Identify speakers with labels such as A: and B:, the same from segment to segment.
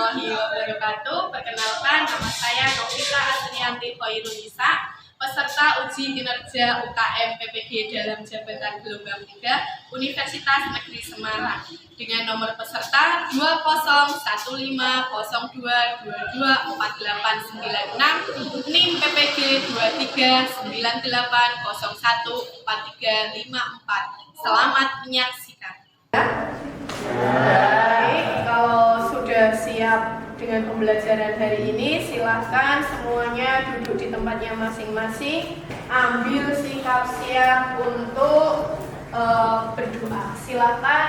A: warahmatullahi wabarakatuh. Perkenalkan, nama saya Novita Asrianti Hoirunisa, peserta uji kinerja UKM PPG dalam jabatan gelombang 3 Universitas Negeri Semarang dengan nomor peserta 201022224896 NIM PPG 2398014354. Selamat menyaksikan. Baik, kalau sudah siap dengan pembelajaran hari ini, silahkan semuanya duduk di tempatnya masing-masing, ambil sikap siap untuk berdoa. Silahkan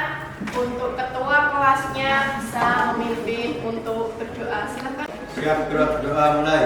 A: untuk ketua kelasnya bisa memimpin untuk berdoa. Silahkan.
B: Siap, gerak doa mulai.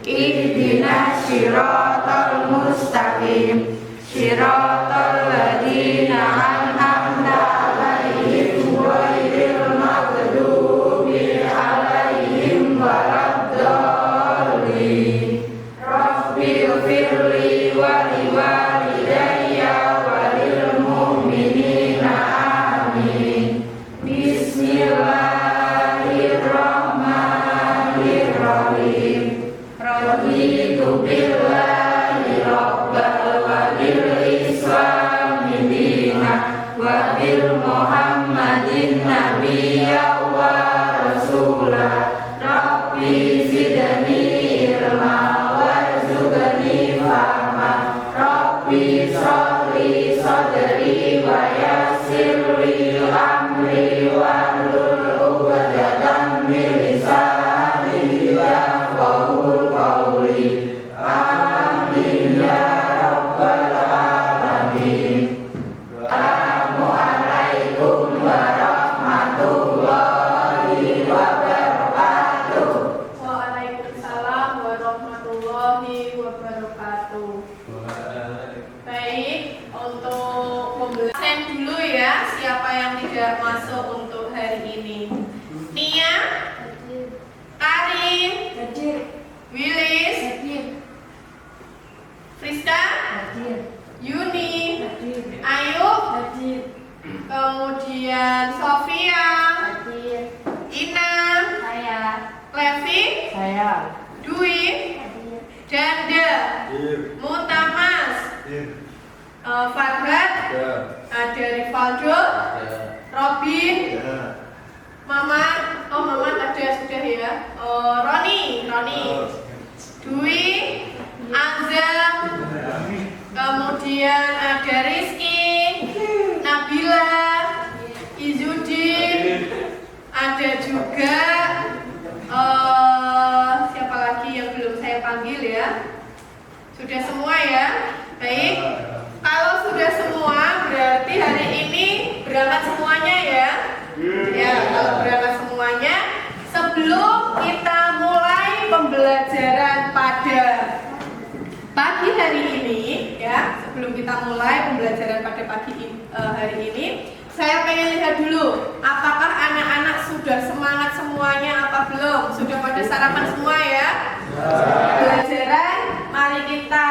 C: Ihdinas siratal mustaqim siratal ladzina an'amta 'alaihim ghairil maghdubi 'alaihim waladdallin. Rabbighfirli wa liwalidayya wa lil mu'minina amin. Bismillahirrahmanirrahim. Raditu billahi rabban wa bil islami dinan wa bil muhammadin nabiyyan wa rasula. Rabbi zidni ilma warzuqni fahma. Rabbi shrahli sadri wa yassirli amri wahlul 'uqdatam min lisani yafqahu qawli. Amin ya rabbal alamin. Assalamualaikum warahmatullahi wabarakatuh.
A: Waalaikumsalam warahmatullahi wabarakatuh. Baik, untuk pembelajaran dulu ya, siapa yang tidak masuk untuk hari ini? Nia, Karin, Willis, Friska, Yuni, Ayu, kemudian Sofia, Ina, Levi, Dwi, Danda, Mutamas, Farhat, ada Rivaldo, Robin, Maman ada sudah ya. Roni, Dwi, Azam, kemudian ada Rizky, Nabila, Izudin, ada juga siapa lagi yang belum saya panggil ya? Sudah semua ya? Baik. Kalau sudah semua berarti hari ini berangkat semuanya ya? Ya, kalau berangkat semuanya, sebelum kita mulai pembelajaran pada pagi hari ini ya, sebelum kita mulai pembelajaran pada pagi hari ini, saya pengen lihat dulu apakah anak-anak sudah semangat semuanya apa belum? Sudah pada sarapan semua ya? Pembelajaran, mari kita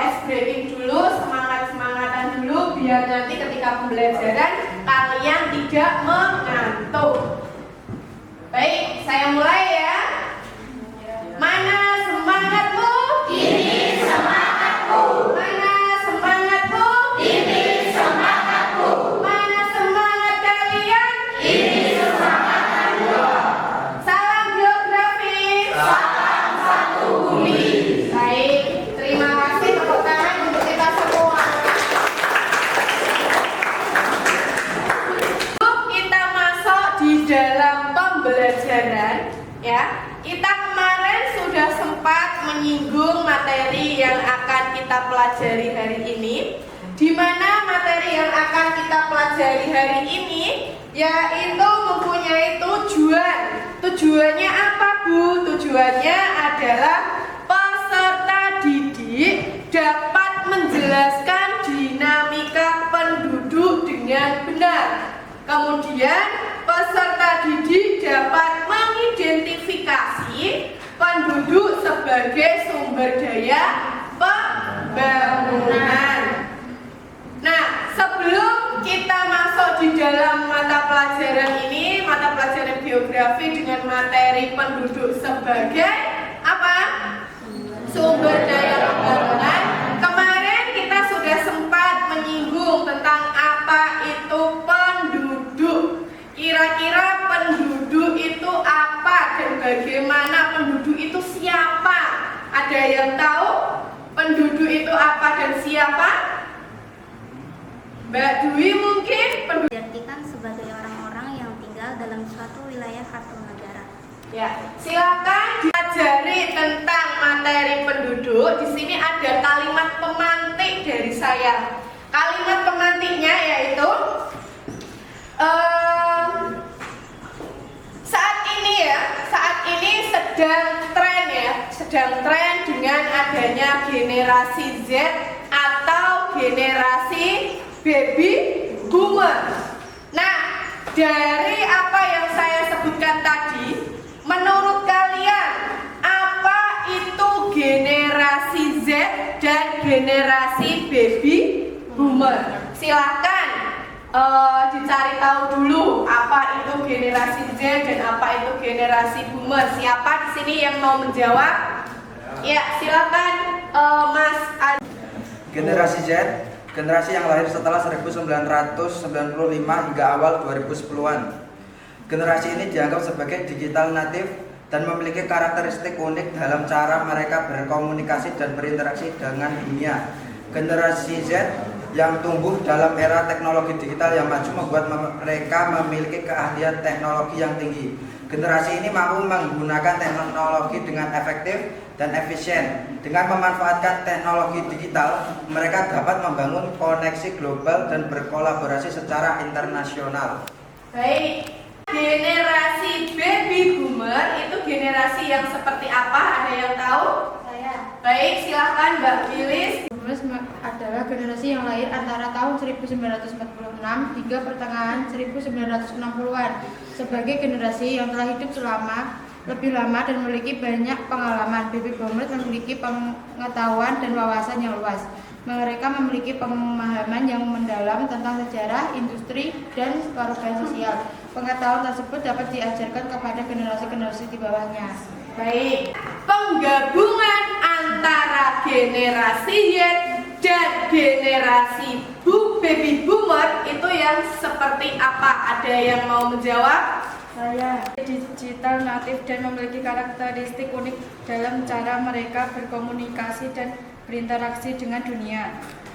A: ice breaking dulu, semangat-semangatan dulu biar nanti ketika pembelajaran kalian tidak mengantuk. Baik, saya mulai ya. Mana semangatmu?
C: Ini semangatku.
A: Mana semangatmu?
C: Ini semangatku.
A: Mana semangat kalian?
C: Ini semangat gua.
A: Salam geografi.
C: Salam satu bumi.
A: Baik, terima kasih, tepuk tangan untuk kita semua. Sebelum kita masuk di dalam pembelajaran ya, kita kemarin sudah sempat menyinggung materi yang akan kita pelajari hari ini, di mana materi yang akan kita pelajari hari ini yaitu mempunyai tujuan. Tujuannya apa, Bu? Kemudian peserta didik dapat mengidentifikasi penduduk sebagai sumber daya pembangunan. Nah, sebelum kita masuk di dalam mata pelajaran ini, mata pelajaran geografi dengan materi penduduk sebagai apa? Sumber daya pembangunan. Kemarin kita sudah sempat menyinggung tentang apa itu penduduk. Kira-kira penduduk itu apa dan bagaimana penduduk itu siapa? Ada yang tahu penduduk itu apa dan siapa? Mbak Dwi mungkin penduduk
D: diartikan sebagai orang-orang yang tinggal dalam suatu wilayah atau negara.
A: ya, silakan diajari tentang materi penduduk. Di sini ada kalimat pemantik dari saya. Kalimat pemantiknya yaitu saat ini sedang tren dengan adanya generasi Z atau generasi baby boomer. Nah, dari apa yang saya sebutkan tadi, menurut kalian apa itu generasi Z dan generasi baby boomer? Silahkan dicari tahu dulu apa itu generasi Z dan apa itu generasi boomer. Siapa di sini yang mau menjawab? Ya, silakan Mas Adi.
E: Generasi Z, generasi yang lahir setelah 1995 hingga awal 2010-an. Generasi ini dianggap sebagai digital native dan memiliki karakteristik unik dalam cara mereka berkomunikasi dan berinteraksi dengan dunia. Generasi Z yang tumbuh dalam era teknologi digital yang maju membuat mereka memiliki keahlian teknologi yang tinggi. Generasi ini mampu menggunakan teknologi dengan efektif dan efisien. Dengan memanfaatkan teknologi digital, mereka dapat membangun koneksi global dan berkolaborasi secara internasional.
A: Baik, generasi baby boomer itu generasi yang seperti apa? Ada yang tahu?
D: Saya.
A: Baik, silakan Mbak Wilis.
F: Boomers adalah generasi yang lahir antara tahun 1946 hingga pertengahan 1960-an. Sebagai generasi yang telah hidup lebih lama dan memiliki banyak pengalaman, baby boomers memiliki pengetahuan dan wawasan yang luas. Mereka memiliki pemahaman yang mendalam tentang sejarah, industri, dan perubahan sosial. Pengetahuan tersebut dapat diajarkan kepada generasi-generasi di bawahnya.
A: Baik, penggabungan antara generasi Y dan generasi baby boomer itu yang seperti apa? Ada yang mau menjawab?
F: Saya digital native dan memiliki karakteristik unik dalam cara mereka berkomunikasi dan berinteraksi dengan dunia.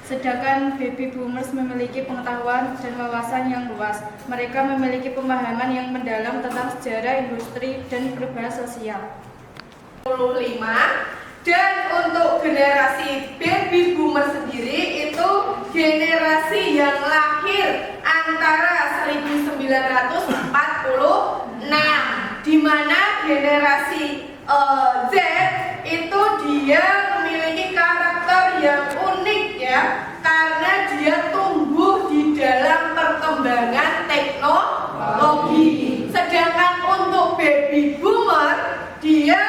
F: Sedangkan baby boomers memiliki pengetahuan dan wawasan yang luas. Mereka memiliki pemahaman yang mendalam tentang sejarah, industri, dan perubahan sosial.
A: 25. Dan untuk generasi baby boomer sendiri itu generasi yang lahir antara 1946, di mana generasi Z itu dia memiliki karakter yang unik ya, karena dia tumbuh di dalam perkembangan teknologi. Sedangkan untuk baby boomer dia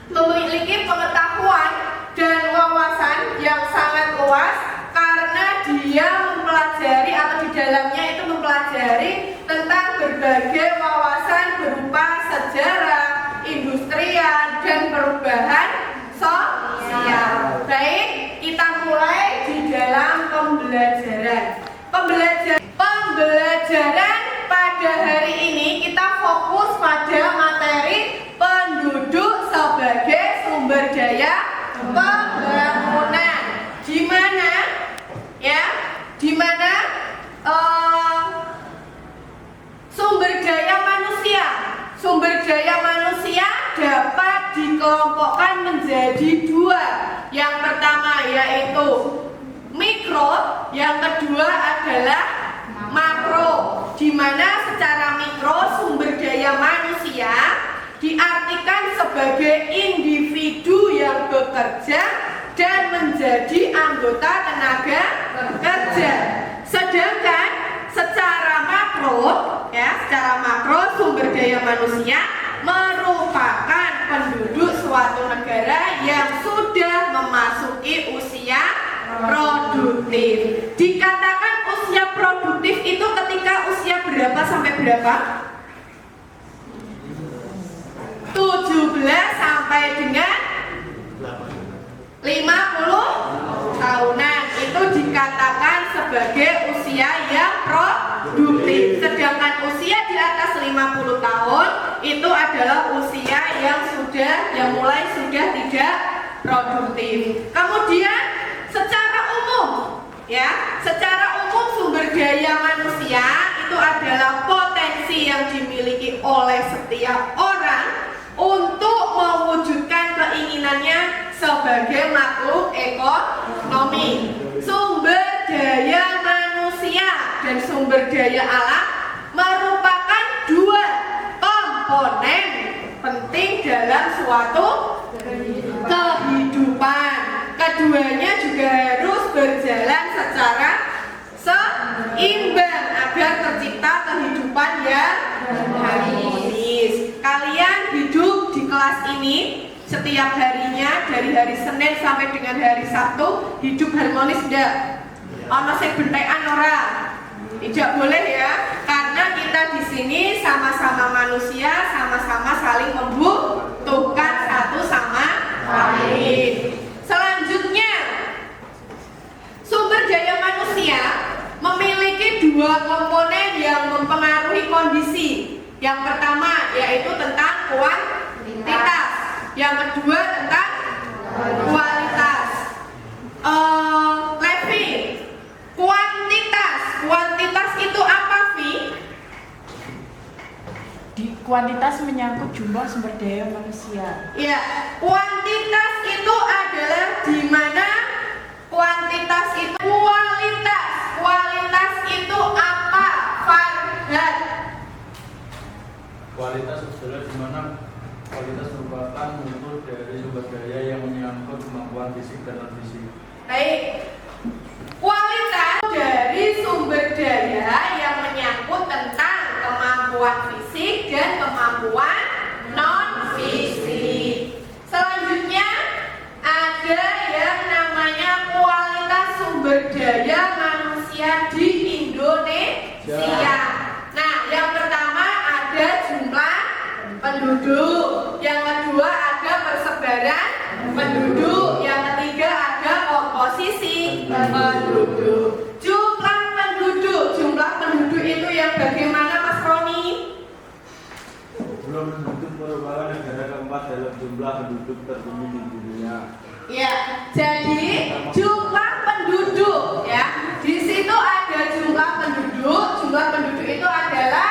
A: memiliki pengetahuan dan wawasan yang sangat luas karena dia mempelajari atau di dalamnya itu mempelajari tentang berbagai wawasan berupa sejarah, industrial, dan perubahan sosial. Baik, kita mulai di dalam pembelajaran. Pembelajaran pada hari ini kita fokus pada materi penduduk sebagai sumber daya pembangunan. Di mana sumber daya manusia dapat dikelompokkan menjadi dua. Yang pertama yaitu mikro, yang kedua adalah makro. Di mana secara mikro sumber daya manusia diartikan sebagai individu yang bekerja dan menjadi anggota tenaga kerja. Sedangkan secara makro sumber daya manusia merupakan penduduk suatu negara yang sudah memasuki usia produktif. Dikatakan usia produktif itu ketika usia berapa sampai berapa? 17 sampai dengan 50 tahunan itu dikatakan sebagai usia yang produktif. Sedangkan usia di atas 50 tahun itu adalah usia yang mulai sudah tidak produktif. Kemudian secara umum sumber daya manusia itu adalah potensi yang dimiliki oleh setiap orang untuk mewujudkan keinginannya sebagai makhluk ekonomi. Sumber daya manusia dan sumber daya alam merupakan dua komponen penting dalam suatu kehidupan. Keduanya juga harus berjalan secara seimbang agar tercipta kehidupan yang harmonis. Kalian hidup di kelas ini setiap harinya dari hari Senin sampai dengan hari Sabtu hidup harmonis enggak? Ono sing bentekan ora? Tidak boleh ya, karena kita di sini sama-sama manusia, sama-sama saling membutuhkan satu sama lain. Selanjutnya, sumber daya manusia memiliki dua komponen yang mempengaruhi kondisi. Yang pertama yaitu tentang kuantitas, yang kedua tentang kualitas. Levi, kuantitas itu apa, Vi?
G: Kuantitas menyangkut jumlah sumber daya manusia.
A: Ya, kuantitas itu adalah di mana kuantitas itu kualitas itu apa, Farhan?
B: Kualitas adalah di mana kualitas merupakan mutu dari sumber daya yang menyangkut kemampuan fisik dan non fisik.
A: Baik. Kualitas dari sumber daya yang menyangkut tentang kemampuan fisik dan kemampuan non fisik. Selanjutnya ada yang namanya kualitas sumber daya manusia di Indonesia. Nah, yang pertama ada jumlah penduduk, yang kedua ada persebaran penduduk, yang ketiga ada komposisi penduduk. Jumlah penduduk itu yang bagaimana, Mas Roni?
B: Jumlah penduduk merupakan negara keempat dalam jumlah penduduk tertinggi di dunia.
A: Ya, jadi jumlah penduduk ya. Di situ ada jumlah penduduk. Jumlah penduduk itu adalah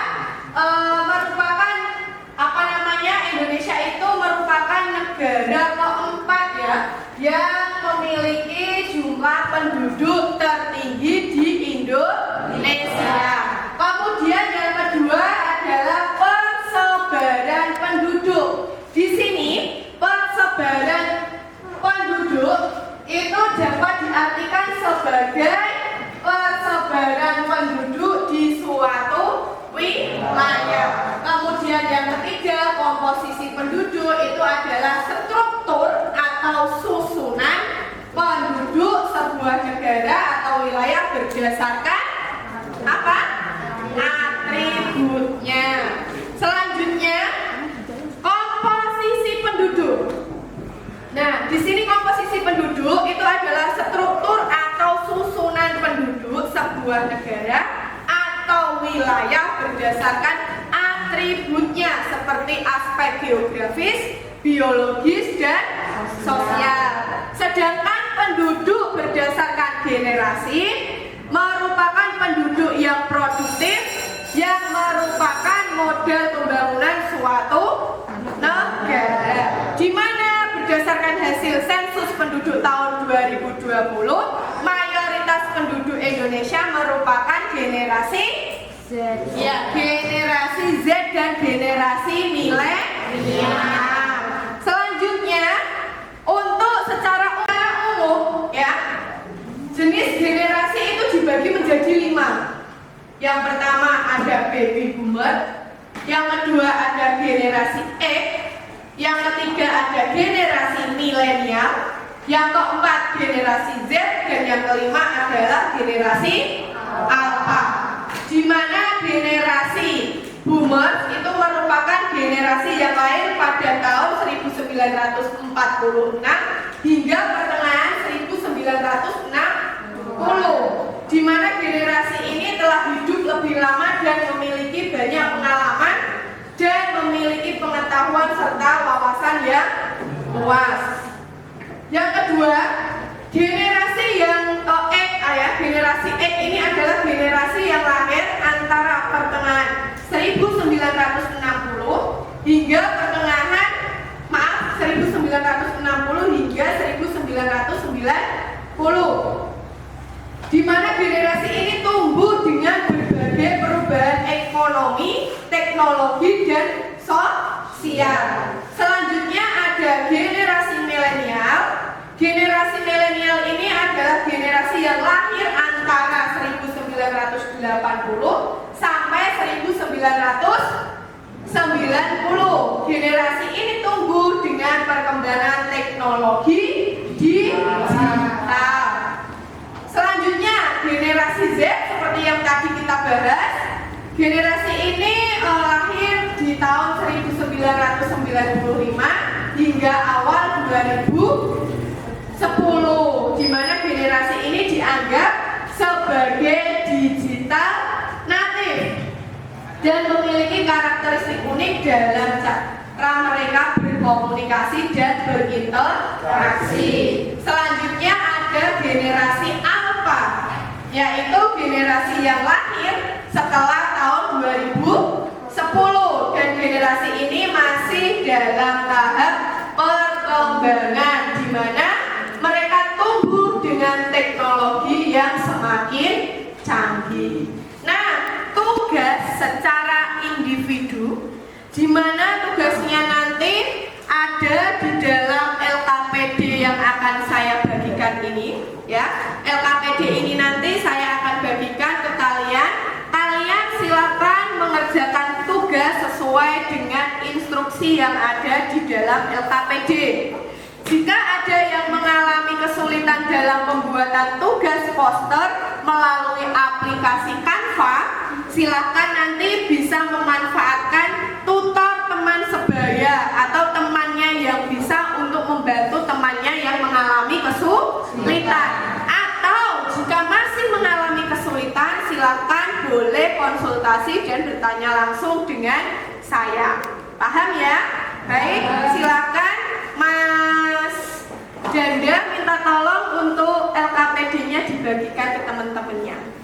A: merupakan Indonesia itu merupakan negara keempat ya yang memiliki jumlah penduduk tertinggi di Indonesia. Kemudian yang kedua adalah persebaran penduduk. Di sini persebaran penduduk itu dapat diartikan sebagai persebaran penduduk di suatu wilayah. Kemudian yang ketiga, komposisi penduduk itu adalah struktur atau susunan penduduk sebuah negara atau wilayah berdasarkan apa? Atributnya. Selanjutnya, komposisi penduduk. Nah, di sini komposisi penduduk itu adalah struktur atau susunan penduduk sebuah negara atau wilayah berdasarkan atributnya seperti aspek geografis, biologis, dan sosial. Sedangkan penduduk berdasarkan generasi merupakan penduduk yang produktif yang merupakan model pembangunan suatu negara. Di mana berdasarkan hasil sensus penduduk tahun 2020, mayoritas penduduk Indonesia merupakan generasi Z. Ya, generasi Z dan generasi milenial. Selanjutnya, untuk secara umum ya, jenis generasi itu dibagi menjadi dibagi 5. Yang pertama ada baby boomer, yang kedua ada generasi X, yang ketiga ada generasi milenial, yang keempat generasi Z, dan yang kelima adalah generasi Alpha. Di mana generasi boomers itu merupakan generasi yang lahir pada tahun 1946 hingga pertengahan 1960, di mana generasi ini telah hidup lebih lama dan memiliki banyak pengalaman dan memiliki pengetahuan serta wawasan yang luas. Yang kedua, generasi yang generasi X ini adalah generasi yang lahir antara pertengahan 1960 hingga 1960 hingga 1990, di mana generasi ini tumbuh dengan berbagai perubahan ekonomi, teknologi, dan sosial. Selanjutnya ada generasi milenial. Generasi milenial ini adalah generasi yang lahir antara 1980 sampai 1990. Generasi ini tumbuh dengan perkembangan teknologi digital. Selanjutnya generasi Z seperti yang tadi kita bahas. Generasi ini lahir di tahun 1995 hingga awal 2010, di mana generasi ini dianggap sebagai digital native dan memiliki karakteristik unik dalam cara mereka berkomunikasi dan berinteraksi. Selanjutnya ada generasi Alpha, yaitu generasi yang lahir setelah tahun 2010, dan generasi ini masih dalam tahap perkembangan, di mana mereka tumbuh dengan teknologi yang semakin canggih. Nah, tugas secara individu, di mana tugasnya nanti ada di dalam LKPD yang akan saya bagikan ini, ya. LKPD ini nanti saya akan bagikan ke kalian. Kalian silakan mengerjakan tugas sesuai dengan instruksi yang ada di dalam LKPD. Jika ada yang mengalami kesulitan dalam pembuatan tugas poster melalui aplikasi Canva, silakan nanti bisa memanfaatkan tutor teman sebaya atau temannya yang bisa untuk membantu temannya yang mengalami kesulitan. Atau jika masih mengalami kesulitan, silakan boleh konsultasi dan bertanya langsung dengan saya. Paham ya? Baik, silakan Mas Janda minta tolong untuk LKPD-nya dibagikan ke teman-temannya.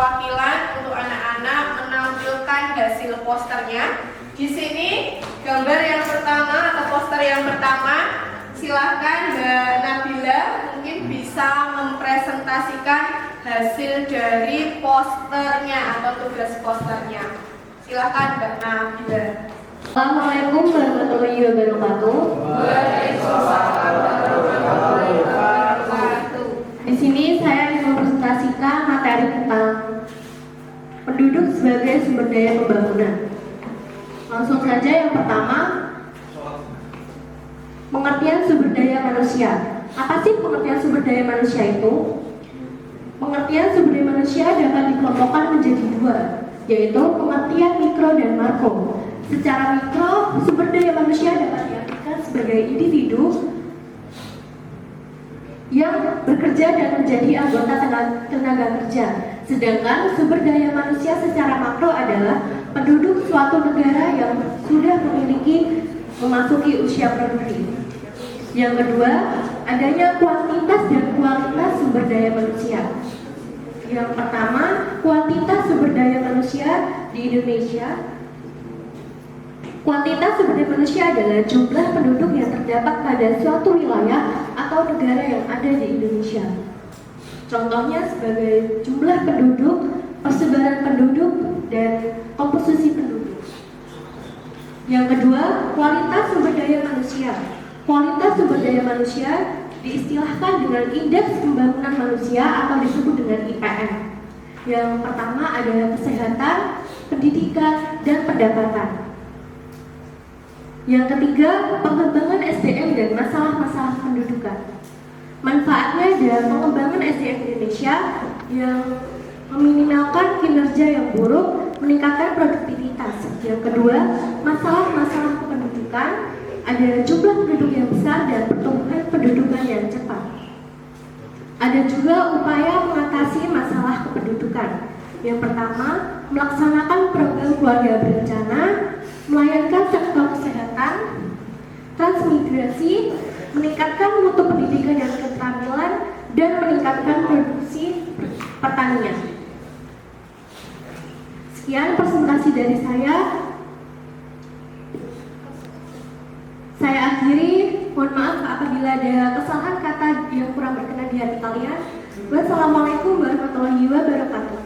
A: perwakilan untuk anak-anak menampilkan hasil posternya. Di sini gambar yang pertama atau poster yang pertama, silahkan Mbak Nabila mungkin bisa mempresentasikan hasil dari posternya atau tugas posternya. Silahkan Mbak Nabila.
H: Assalamualaikum warahmatullahi wabarakatuh. Di sini saya ingin mempresentasikan materi tentang penduduk sebagai sumber daya pembangunan. Langsung saja yang pertama, pengertian sumber daya manusia. Apa sih pengertian sumber daya manusia itu? Pengertian sumber daya manusia dapat dikelompokkan menjadi dua, yaitu pengertian mikro dan makro. Secara mikro, sumber daya manusia dapat diartikan sebagai individu yang bekerja dan menjadi anggota tenaga kerja. Sedangkan sumber daya manusia secara makro adalah penduduk suatu negara yang sudah memasuki usia produktif. Yang kedua, adanya kuantitas dan kualitas sumber daya manusia. Yang pertama, kuantitas sumber daya manusia di Indonesia. Kuantitas sumber daya manusia adalah jumlah penduduk yang terdapat pada suatu wilayah atau negara yang ada di Indonesia. Contohnya sebagai jumlah penduduk, persebaran penduduk, dan komposisi penduduk. Yang kedua, kualitas sumber daya manusia. Kualitas sumber daya manusia diistilahkan dengan indeks pembangunan manusia atau disebut dengan IPM. Yang pertama adalah kesehatan, pendidikan, dan pendapatan. Yang ketiga, pengembangan SDM dan masalah-masalah pendudukan. Manfaatnya adalah pengembangan SDM di Indonesia yang meminimalkan kinerja yang buruk, meningkatkan produktivitas. Yang kedua, masalah-masalah kependudukan adalah jumlah penduduk yang besar dan pertumbuhan pendudukan yang cepat. Ada juga upaya mengatasi masalah kependudukan. Yang pertama, melaksanakan program keluarga berencana, melayani sektor kesehatan, transmigrasi, meningkatkan mutu pendidikan dan keterampilan, dan meningkatkan produksi pertanian. Sekian presentasi dari saya. Saya akhiri. Mohon maaf apabila ada kesalahan kata yang kurang berkenan di hati kalian. Wassalamualaikum warahmatullahi wabarakatuh.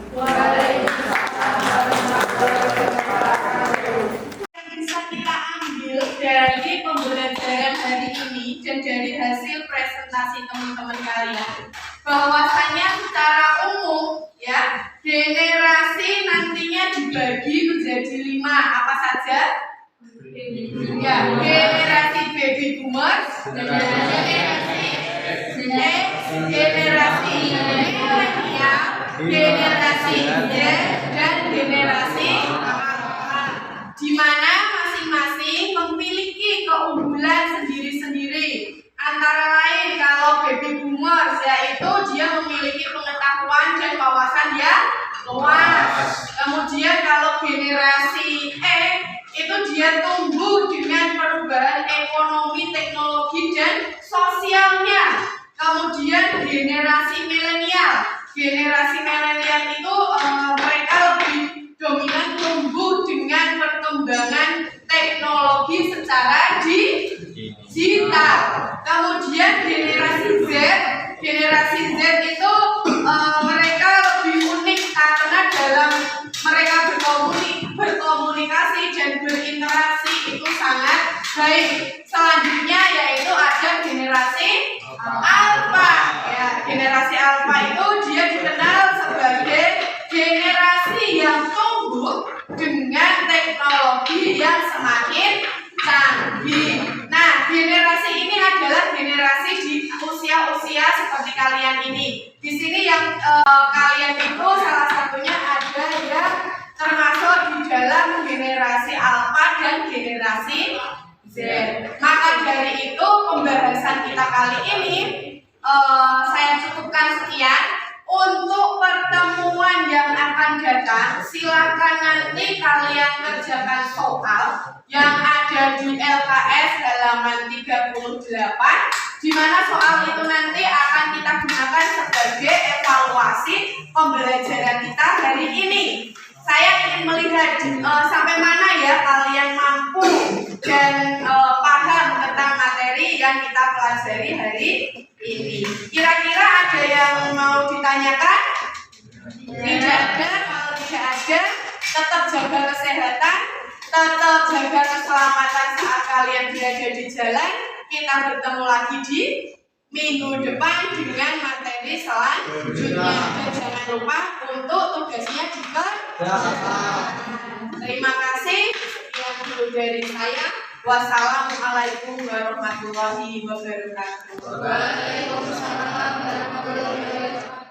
A: Bisa kita ambil dari pembelajaran hari ini dan dari hasil presentasi teman-teman kalian, bahwasanya secara umum ya, generasi nantinya dibagi menjadi 5. Apa saja? Ya, generasi baby boomers, generasi milenial, generasi Z, dan generasi alpha, di mana masing-masing memiliki keunggulan sendiri-sendiri. Antara lain kalau baby boomers yaitu dia memiliki pengetahuan dan wawasan yang luas. Kemudian kalau generasi E itu dia tumbuh dengan perubahan ekonomi, teknologi, dan sosialnya. Kemudian generasi milenial itu mereka lebih dominan tumbuh dengan perkembangan teknologi secara digital. Kemudian generasi Z itu mereka lebih unik karena dalam mereka berkomunikasi dan berinteraksi itu sangat baik. Selanjutnya yaitu ada generasi alpha. Ya, generasi alpha itu dia dikenal sebagai generasi yang tumbuh dengan teknologi yang semakin canggih. Nah, generasi ini adalah generasi di usia-usia seperti kalian ini. Di sini yang kalian itu salah satunya ada yang termasuk di dalam generasi alpha dan generasi Z. Maka dari itu pembahasan kita kali ini saya cukupkan sekian. Untuk pertemuan yang akan datang, silakan nanti kalian kerjakan soal yang ada di LKS halaman 38, di mana soal itu nanti akan kita gunakan sebagai evaluasi pembelajaran kita hari Saya ingin melihat sampai mana ya kalian mampu dan paham tentang materi yang kita pelajari hari ini. Kira-kira ada yang mau ditanyakan? Tidak ada. Kalau tidak ada, tetap jaga kesehatan, tetap jaga keselamatan saat kalian berada di jalan. Kita bertemu lagi di minggu depan dengan materi selanjutnya. Dan jangan lupa untuk tugasnya dikerjakan. Terima kasih. Sekian dulu dari saya. Wassalamualaikum warahmatullahi wabarakatuh.
C: Waalaikumsalam warahmatullahi wabarakatuh.